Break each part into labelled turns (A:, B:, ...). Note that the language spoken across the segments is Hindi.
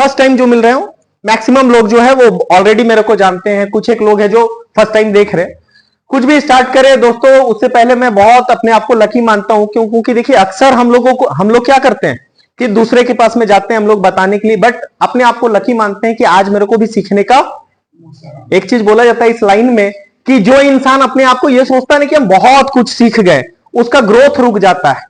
A: फर्स्ट टाइम जो मिल रहे हो, मैक्सिमम लोग जो है वो ऑलरेडी मेरे को जानते हैं, कुछ एक लोग हैं जो फर्स्ट टाइम देख रहे हैं। कुछ भी स्टार्ट करें दोस्तों, उससे पहले मैं बहुत अपने आप को लकी मानता हूं, क्यों? क्योंकि देखिए अक्सर हम लोग क्या करते हैं कि दूसरे के पास में जाते हैं हम लोग बताने के लिए, बट अपने आप को लकी मानते हैं कि आज मेरे को भी सीखने का। एक चीज बोला जाता है इस लाइन में कि जो इंसान अपने आप को यह सोचता है कि हम बहुत कुछ सीख गए, उसका ग्रोथ रुक जाता है।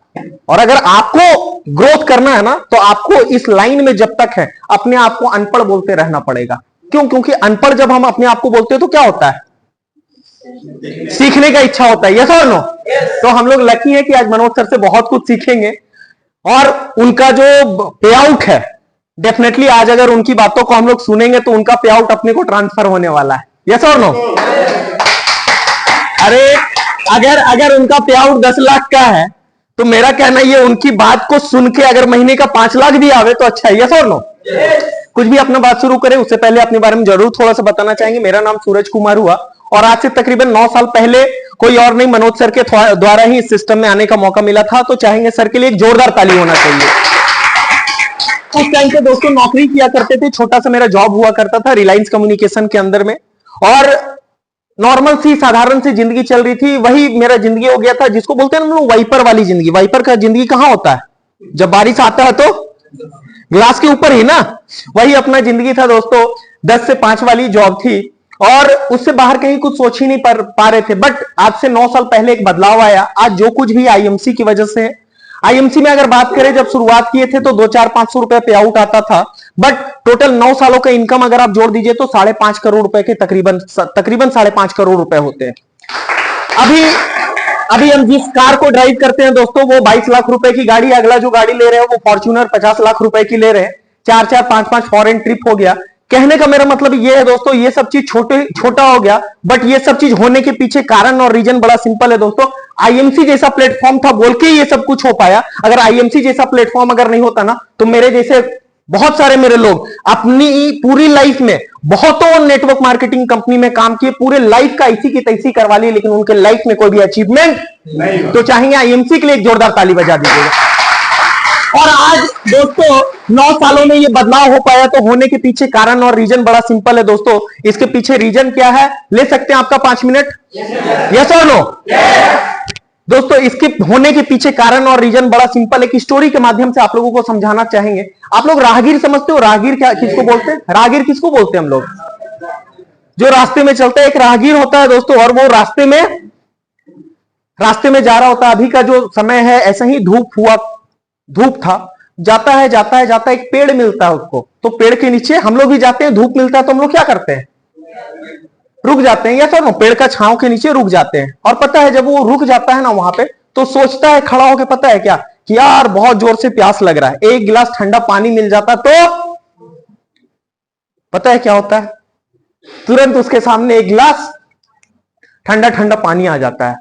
A: और अगर आपको ग्रोथ करना है ना, तो आपको इस लाइन में जब तक है अपने आप को अनपढ़ बोलते रहना पड़ेगा। क्यों? क्योंकि अनपढ़ जब हम अपने आप को बोलते हैं तो क्या होता है? सीखने का इच्छा होता है। यस और नो? तो हम लोग लकी हैं कि आज मनोज सर से बहुत कुछ सीखेंगे, और उनका जो पे आउट है डेफिनेटली आज अगर उनकी बातों को हम लोग सुनेंगे तो उनका पे आउट अपने को ट्रांसफर होने वाला है। यस और नो? अरे अगर उनका पे आउट 10 लाख का है तो मेरा कहना ये, उनकी बात को सुन के अगर महीने का 5 लाख भी आवे तो अच्छा है। यस और नो? कुछ भी अपना बात शुरू करें उससे पहले अपने बारे में जरूर थोड़ा सा बताना चाहेंगे। मेरा नाम सूरज कुमार हुआ, और आज से तकरीबन 9 साल पहले कोई और नहीं, मनोज सर के द्वारा ही इस सिस्टम में आने का मौका मिला था। तो चाहेंगे सर के लिए एक जोरदार ताली होना चाहिए। उस टाइम पे दोस्तों नौकरी किया करते थे, छोटा सा मेरा जॉब हुआ करता था रिलायंस कम्युनिकेशन के अंदर में, और नॉर्मल सी साधारण सी जिंदगी चल रही थी। वही मेरा जिंदगी हो गया था जिसको बोलते हैं हम लोग वाइपर वाली जिंदगी। वाइपर का जिंदगी कहां होता है? जब बारिश आता है तो ग्लास के ऊपर ही ना। वही अपना जिंदगी था दोस्तों। 10 से 5 वाली जॉब थी, और उससे बाहर कहीं कुछ सोच ही नहीं पा रहे थे। बट आज से 9 साल पहले एक बदलाव आया। आज जो कुछ भी आईएमसी की वजह से है। आईएमसी में अगर बात करें, जब शुरुआत किए थे तो 2-4-500 रुपए पे आउट आता था, बट टोटल 9 सालों का इनकम अगर आप जोड़ दीजिए तो 5.5 करोड़ रुपए के तकरीबन 5.5 करोड़ रुपए होते हैं। अभी हम जिस कार को ड्राइव करते हैं दोस्तों, वो 22 लाख रुपए की गाड़ी, अगला जो गाड़ी ले रहे हैं वो फॉर्च्यूनर 50 लाख रुपए की ले रहे हैं। 4-4 5-5 फॉरेन ट्रिप हो गया। कहने का मेरा मतलब ये है दोस्तों, ये सब चीज छोटा हो गया, बट ये सब चीज होने के पीछे कारण और रीजन बड़ा सिंपल है दोस्तों। आईएमसी जैसा प्लेटफॉर्म था बोल के ये सब कुछ हो पाया। अगर आईएमसी जैसा प्लेटफॉर्म अगर नहीं होता ना, तो मेरे जैसे बहुत सारे मेरे लोग अपनी पूरी लाइफ में बहुतों नेटवर्क मार्केटिंग कंपनी में काम किए, पूरे लाइफ का इसी की तैसी करवा ली, लेकिन उनके लाइफ में कोई भी अचीवमेंट नहीं। तो चाहेंगे आईएमसी के लिए एक जोरदार ताली बजा दीजिएगा। और आज दोस्तों 9 सालों में ये बदलाव हो पाया, तो होने के पीछे कारण और रीजन बड़ा सिंपल है दोस्तों। इसके पीछे रीजन क्या है? ले सकते हैं आपका 5 मिनट? यस और नो? दोस्तों इसके होने के पीछे कारण और रीजन बड़ा सिंपल है। एक स्टोरी के माध्यम से आप लोगों को समझाना चाहेंगे। आप लोग राहगीर समझते हो? राहगीर क्या किसको बोलते हैं? राहगीर किसको बोलते हैं हम लोग? जो रास्ते में चलता है, एक राहगीर होता है दोस्तों, और वो रास्ते में जा रहा होता है। अभी का जो समय है, ऐसा ही धूप था, जाता है एक पेड़ मिलता है उसको, तो पेड़ के नीचे हम लोग भी जाते हैं। धूप मिलता है तो हम लोग क्या करते हैं? रुक जाते हैं। या तो पेड़ का छांव के नीचे रुक जाते हैं। और पता है जब वो रुक जाता है ना वहां पे, तो सोचता है खड़ा होके, पता है क्या, कि यार बहुत जोर से प्यास लग रहा है, एक गिलास ठंडा पानी मिल जाता तो पता है क्या होता है? तुरंत उसके सामने एक गिलास ठंडा पानी आ जाता है,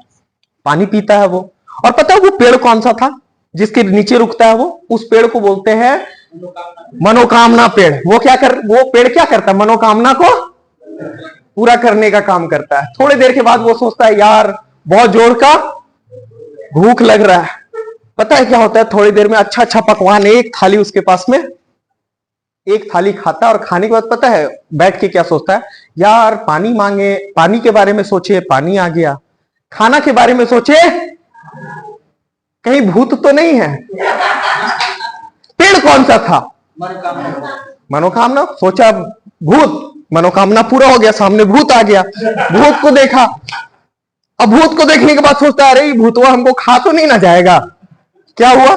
A: पानी पीता है वो। और पता है वो पेड़ कौन सा था जिसके नीचे रुकता है? वो उस पेड़ को बोलते हैं मनोकामना पेड़। वो पेड़ क्या करता है? मनोकामना को पूरा करने का काम करता है। थोड़ी देर के बाद वो सोचता है यार बहुत जोर का भूख लग रहा है। पता है क्या होता है? थोड़ी देर में अच्छा पकवान, एक थाली उसके पास में, एक थाली खाता है। और खाने के बाद पता है बैठ के क्या सोचता है? यार पानी मांगे, पानी के बारे में सोचे, पानी आ गया। खाना के बारे में सोचे, कहीं भूत तो नहीं है। पेड़ कौन सा था? मनोकामना। सोचा भूत, मनोकामना पूरा हो गया, सामने भूत आ गया, भूत को देखा। अब भूत को देखने के बाद सोचता है अरे भूतवा हमको खा तो नहीं ना जाएगा। क्या हुआ?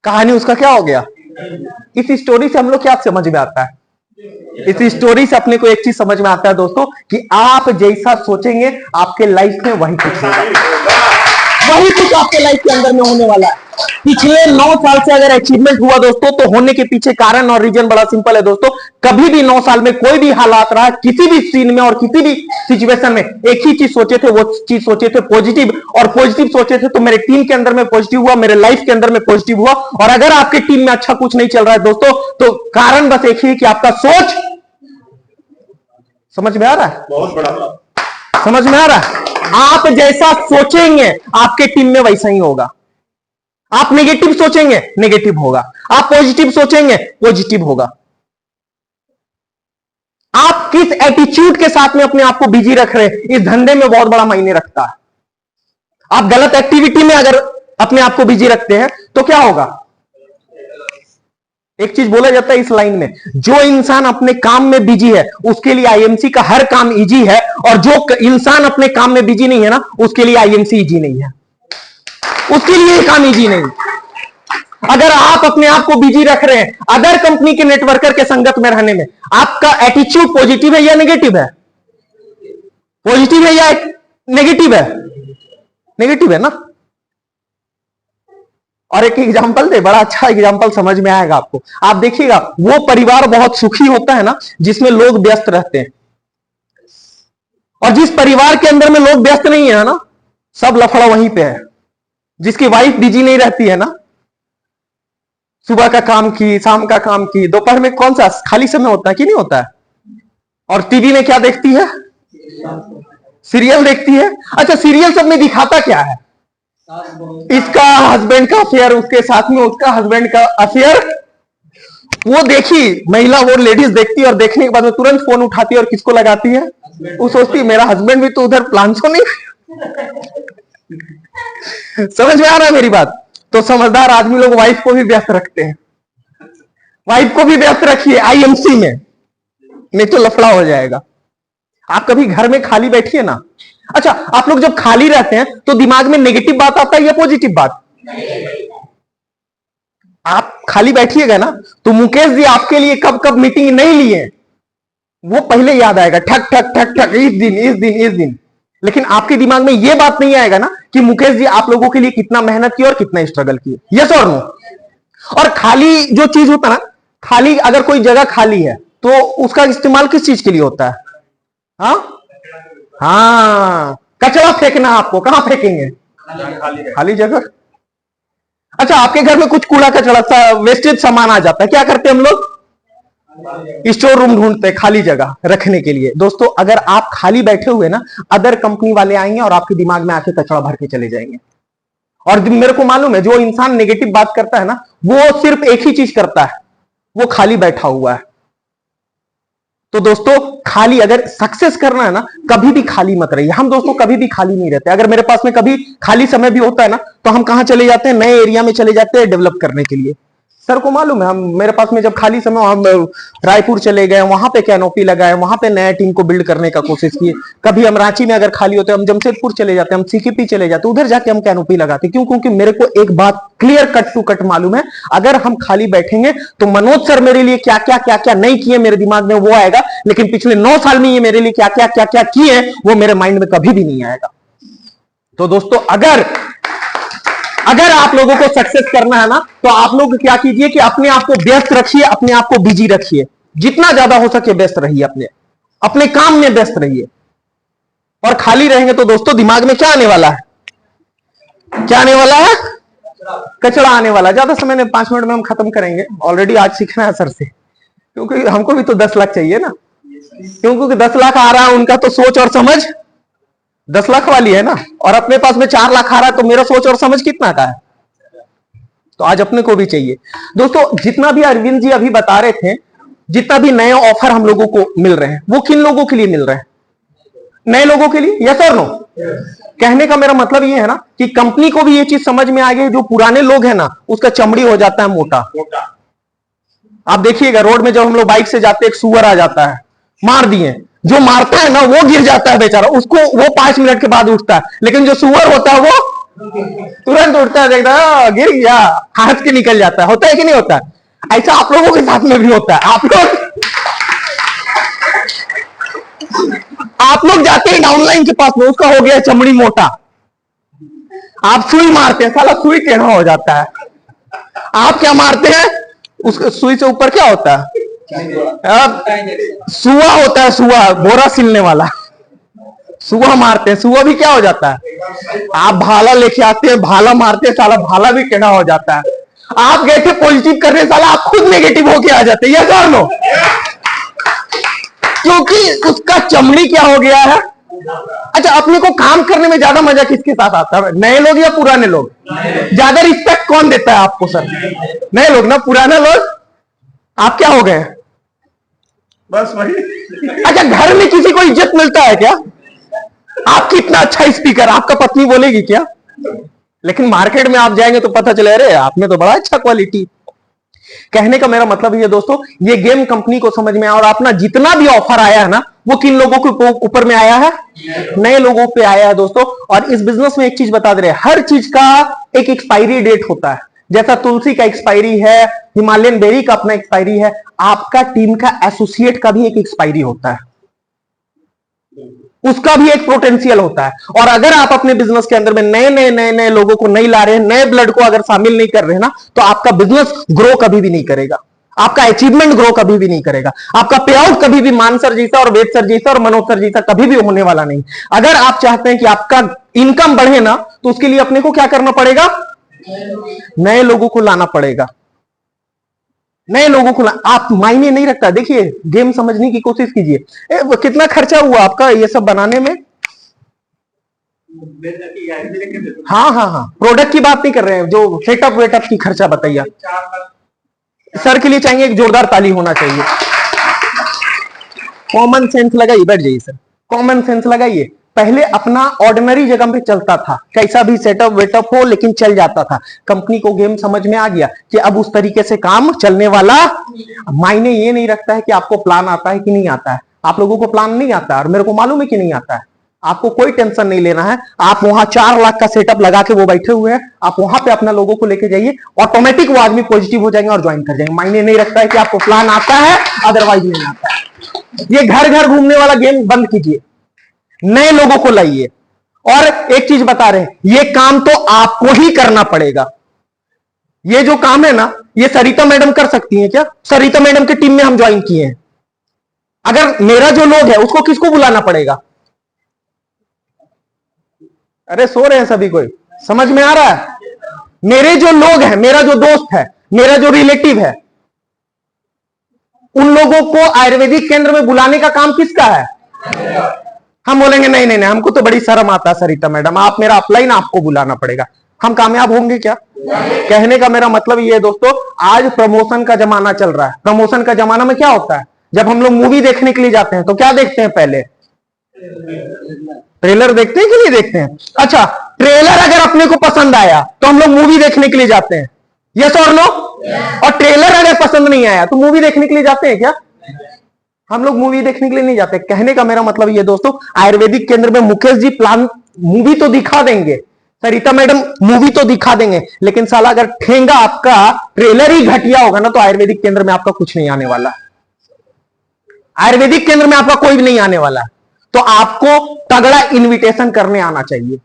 A: कहानी उसका क्या हो गया? इस स्टोरी से हम लोग क्या समझ में आता है? इस स्टोरी से अपने को एक चीज समझ में आता है दोस्तों, कि आप जैसा सोचेंगे आपके लाइफ में वही कुछ होगा, वही कुछ आपके लाइफ के अंदर में होने वाला है। पिछले 9 साल से अगर अचीवमेंट हुआ दोस्तों, तो होने के पीछे कारण और रीजन बड़ा सिंपल है दोस्तों। कभी भी 9 साल में कोई भी हालात रहा, किसी भी सीन में और किसी भी सिचुएशन में, एक ही चीज सोचे थे, वो चीज सोचे थे पॉजिटिव, और पॉजिटिव सोचे थे तो मेरे टीम के अंदर में पॉजिटिव हुआ, मेरे लाइफ के अंदर में पॉजिटिव हुआ। और अगर आपके टीम में अच्छा कुछ नहीं चल रहा है दोस्तों, तो कारण बस एक ही कि आपका सोच। समझ में आ रहा है? बहुत बड़ा समझ में आ रहा है? आप जैसा सोचेंगे आपके टीम में वैसा ही होगा। आप नेगेटिव सोचेंगे नेगेटिव होगा, आप पॉजिटिव सोचेंगे पॉजिटिव होगा। आप किस एटीट्यूड के साथ में अपने आप को बिजी रख रहे हैं, इस धंधे में बहुत बड़ा मायने रखता है। आप गलत एक्टिविटी में अगर अपने आप को बिजी रखते हैं तो क्या होगा? एक चीज बोला जाता है इस लाइन में, जो इंसान अपने काम में बिजी है उसके लिए आईएमसी का हर काम इजी है, और जो इंसान अपने काम में बिजी नहीं है ना, उसके लिए आईएमसी इजी नहीं है, उसके लिए ये काम इजी नहीं। अगर आप अपने आप को बिजी रख रहे हैं अदर कंपनी के नेटवर्कर के संगत में रहने में, आपका एटीट्यूड पॉजिटिव है या नेगेटिव है? पॉजिटिव है या नेगेटिव है? नेगेटिव है ना। और एक एग्जांपल दे, बड़ा अच्छा एग्जांपल समझ में आएगा आपको। आप देखिएगा, वो परिवार बहुत सुखी होता है ना जिसमें लोग व्यस्त रहते हैं, और जिस परिवार के अंदर में लोग व्यस्त नहीं है ना, सब लफड़ा वहीं पे है। जिसकी वाइफ बिजी नहीं रहती है ना, सुबह का काम की, शाम का काम की, दोपहर में कौन सा खाली समय होता है कि नहीं होता है? और टीवी में क्या देखती है? सीरियल देखती है। अच्छा, सीरियल सब में दिखाता क्या है? इसका हस्बैंड का अफेयर, उसके साथ में उसका हस्बैंड का अफेयर। वो देखी महिला, वो लेडीज देखती है, और देखने के बाद में तुरंत फोन उठाती है और किसको लगाती है? वो सोचती है मेरा हस्बैंड भी तो उधर प्लान तो नहीं। समझ में आ रहा है मेरी बात? तो समझदार आदमी लोग वाइफ को भी व्यस्त रखते हैं। वाइफ को भी व्यस्त रखिए आईएमसी में, नहीं तो लफड़ा हो जाएगा। आप कभी घर में खाली बैठिए ना। अच्छा, आप लोग जब खाली रहते हैं तो दिमाग में नेगेटिव बात आता है या पॉजिटिव बात? आप खाली बैठिएगा ना तो मुकेश जी आपके लिए कब कब मीटिंग नहीं लिए वो पहले याद आएगा, ठक ठक ठक ठक, इस दिन इस दिन इस दिन। लेकिन आपके दिमाग में यह बात नहीं आएगा ना कि मुकेश जी आप लोगों के लिए कितना मेहनत की और कितना स्ट्रगल किए। यस और नो? और खाली जो चीज होता है ना, खाली अगर कोई जगह खाली है तो उसका इस्तेमाल किस चीज के लिए होता है? हाँ, कचरा फेंकना। आपको कहां फेंकेंगे? खाली जगह। अच्छा, आपके घर में कुछ कूड़ा कचरा सा वेस्टेज सामान आ जाता है, क्या करते हैं हम लोग? स्टोर रूम ढूंढते हैं खाली जगह रखने के लिए। दोस्तों, अगर आप खाली बैठे हुए ना, अदर कंपनी वाले आएंगे और आपके दिमाग में आके कचरा भर के चले जाएंगे। और मेरे को मालूम है, जो इंसान नेगेटिव बात करता है ना, वो सिर्फ एक ही चीज करता है, वो खाली बैठा हुआ है। तो दोस्तों, खाली अगर सक्सेस करना है ना, कभी भी खाली मत रहिए। हम दोस्तों कभी भी खाली नहीं रहते। अगर मेरे पास में कभी खाली समय भी होता है ना, तो हम कहां चले जाते हैं? नए एरिया में चले जाते हैं डेवलप करने के लिए। सर को मालूम है, हम मेरे पास में जब खाली समय, हम रायपुर चले गए, वहां पे कैनोपी लगाए, वहां पे नया टीम को बिल्ड करने का कोशिश किए। कभी हम रांची में अगर खाली होते हैं, हम जमशेदपुर चले जाते हैं, हम सीकेपी चले जाते हैं, उधर जाके हम कैनोपी लगाते। क्यों? क्योंकि मेरे को एक बात क्लियर कट टू कट मालूम है, अगर हम खाली बैठेंगे तो मनोज सर मेरे लिए क्या क्या क्या क्या नहीं किए मेरे दिमाग में वो आएगा, लेकिन पिछले 9 साल में ये मेरे लिए क्या क्या क्या क्या किए वो मेरे माइंड में कभी भी नहीं आएगा। तो दोस्तों, अगर आप लोगों को सक्सेस करना है ना, तो आप लोग क्या कीजिए कि अपने आप को व्यस्त रखिए, अपने आप को बिजी रखिए, जितना ज्यादा हो सके व्यस्त रहिए, अपने काम में व्यस्त रहिए। और खाली रहेंगे तो दोस्तों दिमाग में क्या आने वाला है? क्या आने वाला है? कचरा आने वाला। ज्यादा समय नहीं, 5 मिनट में हम खत्म करेंगे। ऑलरेडी आज सीखना है सर से, क्योंकि हमको भी तो 10 लाख चाहिए ना। क्योंकि 10 लाख आ रहा है, उनका तो सोच और समझ 10 लाख वाली है ना, और अपने पास में 4 लाख आ रहा है, तो मेरा सोच और समझ कितना का है? तो आज अपने को भी चाहिए। दोस्तों, जितना भी अरविंद जी अभी बता रहे थे, जितना भी नए ऑफर हम लोगों को मिल रहे हैं, वो किन लोगों के लिए मिल रहे हैं? नए लोगों के लिए। यस और नो? कहने का मेरा मतलब ये है ना कि कंपनी को भी ये चीज समझ में आ गई, जो पुराने लोग हैं ना, उसका चमड़ी हो जाता है मोटा। आप देखिएगा, रोड में जब हम लोग बाइक से जाते, एक सुअर आ जाता है, मार दिए। जो मारता है ना, वो गिर जाता है बेचारा, उसको वो 5 मिनट के बाद उठता है। लेकिन जो सुअर होता है वो तुरंत उठता है, देखता है गिर गया, हाथ के निकल जाता है। होता है कि नहीं होता? ऐसा आप लोगों के साथ में भी होता है। आप लोग जाते हैं डाउनलाइन के पास में, उसका हो गया चमड़ी मोटा। आप सुई मारते हैं, साला सुई टेढ़ा हो जाता है। आप क्या मारते हैं? उस सुई से ऊपर क्या होता है? सुआ होता है, सुआ, बोरा सिलने वाला सुआ मारते हैं, सुआ भी क्या हो जाता है? आप भाला लेके आते हैं, भाला मारते हैं, साला भाला भी टेढ़ा हो जाता है। आप गए थे पॉजिटिव करने, साला आप खुद नेगेटिव होके आ जाते हैं। ये जान लो, क्योंकि उसका चमड़ी क्या हो गया है? अच्छा, अपने को काम करने में ज्यादा मजा किसके साथ आता है, नए लोग या पुराने लोग? ज्यादा रिस्पेक्ट कौन देता है आपको सर? नए लोग ना, पुराने लोग? आप क्या हो गए? बस वही। अच्छा, घर में किसी को इज्जत मिलता है क्या? आप कितना अच्छा स्पीकर, आपका पत्नी बोलेगी क्या? लेकिन मार्केट में आप जाएंगे तो पता चले, अरे आप में तो बड़ा अच्छा क्वालिटी। कहने का मेरा मतलब ये दोस्तों, ये गेम कंपनी को समझ में आया, और अपना जितना भी ऑफर आया है ना, वो किन लोगों के ऊपर में आया है? नए लोगों पे आया है दोस्तों। और इस बिजनेस में एक चीज बता दे रहे हैं, हर चीज का एक एक्सपायरी डेट होता है। जैसा तुलसी का एक्सपायरी है, हिमालयन बेरी का अपना एक्सपायरी है, आपका टीम का एसोसिएट का भी एक एक्सपायरी होता है, उसका भी एक पोटेंशियल होता है। और अगर आप अपने बिजनेस के अंदर में नए नए नए नए लोगों को नहीं ला रहे हैं, नए ब्लड को अगर शामिल नहीं कर रहे हैं ना, तो आपका बिजनेस ग्रो कभी भी नहीं करेगा, आपका अचीवमेंट ग्रो कभी भी नहीं करेगा, आपका पे आउट कभी भी मान सर जैसा और वेद सर जैसा और मनोज सर जैसा कभी भी होने वाला नहीं। अगर आप चाहते हैं कि आपका इनकम बढ़े ना, तो उसके लिए अपने को क्या करना पड़ेगा? नए लोगों को लाना पड़ेगा, नए लोगों को आप मायने नहीं रखता। देखिए, गेम समझने की कोशिश कीजिए, कितना खर्चा हुआ आपका ये सब बनाने में? हाँ हाँ हाँ, प्रोडक्ट की बात नहीं कर रहे हैं, जो सेटअप वेटअप की खर्चा बताइए। सर के लिए चाहिए एक जोरदार ताली होना चाहिए। कॉमन सेंस लगाइए, बैठ जाइए सर, कॉमन सेंस लगाइए। पहले अपना ऑर्डिनरी जगह पे चलता था, कैसा भी सेटअप वेटअप हो, लेकिन चल जाता था। कंपनी को गेम समझ में आ गया कि अब उस तरीके से काम चलने वाला। मायने ये नहीं रखता है कि आपको प्लान आता है कि नहीं आता है, आप लोगों को प्लान नहीं आता और मेरे को मालूम है कि नहीं आता है। आपको कोई टेंशन नहीं लेना है, आप वहां 4 लाख का सेटअप लगा के वो बैठे हुए हैं, आप वहां पे अपना लोगों को लेके जाइए, ऑटोमेटिक वो आदमी पॉजिटिव हो जाएंगे और ज्वाइन कर जाएंगे। मायने नहीं रखता है कि आपको प्लान आता है अदरवाइज नहीं आता है। ये घर घर घूमने वाला गेम बंद कीजिए, नए लोगों को लाइए। और एक चीज बता रहे हैं, ये काम तो आपको ही करना पड़ेगा। ये जो काम है ना, ये सरिता मैडम कर सकती हैं क्या? सरिता मैडम की टीम में हम ज्वाइन किए हैं। अगर मेरा जो लोग है उसको किसको बुलाना पड़ेगा? अरे सो रहे हैं सभी, कोई समझ में आ रहा है? मेरे जो लोग हैं, मेरा जो दोस्त है, मेरा जो रिलेटिव है, उन लोगों को आयुर्वेदिक केंद्र में बुलाने का काम किसका है? हम बोलेंगे नहीं नहीं नहीं, हमको तो बड़ी शर्म आता है सरिता मैडम, आप मेरा अपलाइन, आपको बुलाना पड़ेगा। हम कामयाब होंगे क्या? कहने का मेरा मतलब ये है दोस्तों, आज प्रमोशन का जमाना चल रहा है। प्रमोशन का जमाना में क्या होता है, जब हम लोग मूवी देखने के लिए जाते हैं तो क्या देखते हैं? पहले ट्रेलर देखते हैं कि नहीं देखते हैं? अच्छा, ट्रेलर अगर अपने को पसंद आया तो हम लोग मूवी देखने के लिए जाते हैं, यस और नो? और ट्रेलर अगर पसंद नहीं आया तो मूवी देखने के लिए जाते हैं क्या? हम लोग मूवी देखने के लिए नहीं जाते। कहने का मेरा मतलब ये दोस्तों, आयुर्वेदिक केंद्र में मुकेश जी प्लान मूवी तो दिखा देंगे, सरिता मैडम मूवी तो दिखा देंगे, लेकिन साला अगर ठेंगा आपका ट्रेलर ही घटिया होगा ना, तो आयुर्वेदिक केंद्र में आपका कुछ नहीं आने वाला। आयुर्वेदिक केंद्र में आपका कोई भी नहीं आने वाला। तो आपको तगड़ा इनविटेशन करने आना चाहिए,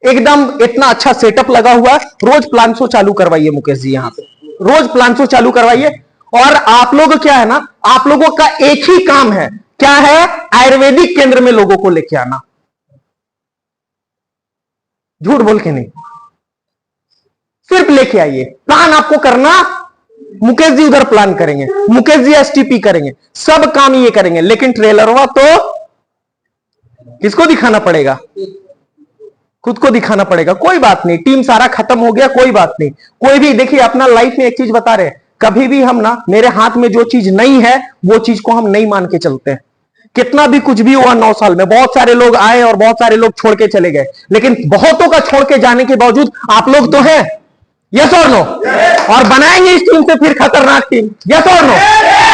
A: एकदम इतना अच्छा सेटअप लगा हुआ है। रोज प्लान शो चालू करवाइए मुकेश जी, यहां पे रोज प्लान शो चालू करवाइए। और आप लोग क्या है ना, आप लोगों का एक ही काम है, क्या है? आयुर्वेदिक केंद्र में लोगों को लेके आना। झूठ बोल के नहीं, सिर्फ लेके आइए। प्लान आपको करना, मुकेश जी उधर प्लान करेंगे, मुकेश जी एसटीपी करेंगे, सब काम ये करेंगे, लेकिन ट्रेलर हुआ तो किसको दिखाना पड़ेगा? खुद को दिखाना पड़ेगा। कोई बात नहीं, टीम सारा खत्म हो गया, कोई बात नहीं। कोई भी देखिए, अपना लाइफ में एक चीज बता रहे हैं, कभी भी हम ना, मेरे हाथ में जो चीज नहीं है वो चीज को हम नहीं मान के चलते हैं। कितना भी कुछ भी हुआ 9 साल में, बहुत सारे लोग आए और बहुत सारे लोग छोड़ के चले गए, लेकिन बहुतों का छोड़ के जाने के बावजूद आप लोग तो हैं, यस और नो? और बनाएंगे इस टीम से फिर खतरनाक टीम, यस और नो?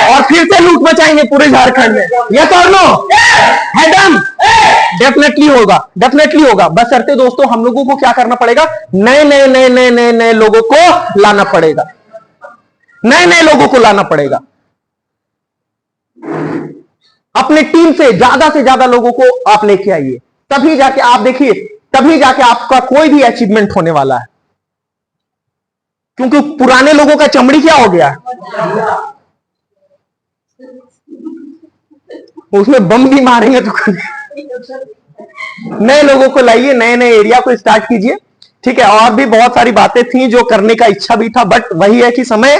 A: और फिर से लूट मचाएंगे पूरे झारखंड में, यस और नो? है डन? डेफिनेटली होगा, डेफिनेटली होगा। बस शर्ते दोस्तों, हम लोगों को क्या करना पड़ेगा? नए नए नए नए नए नए लोगों को लाना पड़ेगा, नए नए लोगों को लाना पड़ेगा। अपने टीम से ज्यादा लोगों को आप लेके आइए, तभी जाके आप देखिए, तभी जाके आपका कोई भी अचीवमेंट होने वाला है। क्योंकि पुराने लोगों का चमड़ी क्या हो गया, उसमें बम भी मारेंगे तो। नए लोगों को लाइए, नए नए एरिया को स्टार्ट कीजिए, ठीक है। और भी बहुत सारी बातें थी जो करने का इच्छा भी था, बट वही है कि समय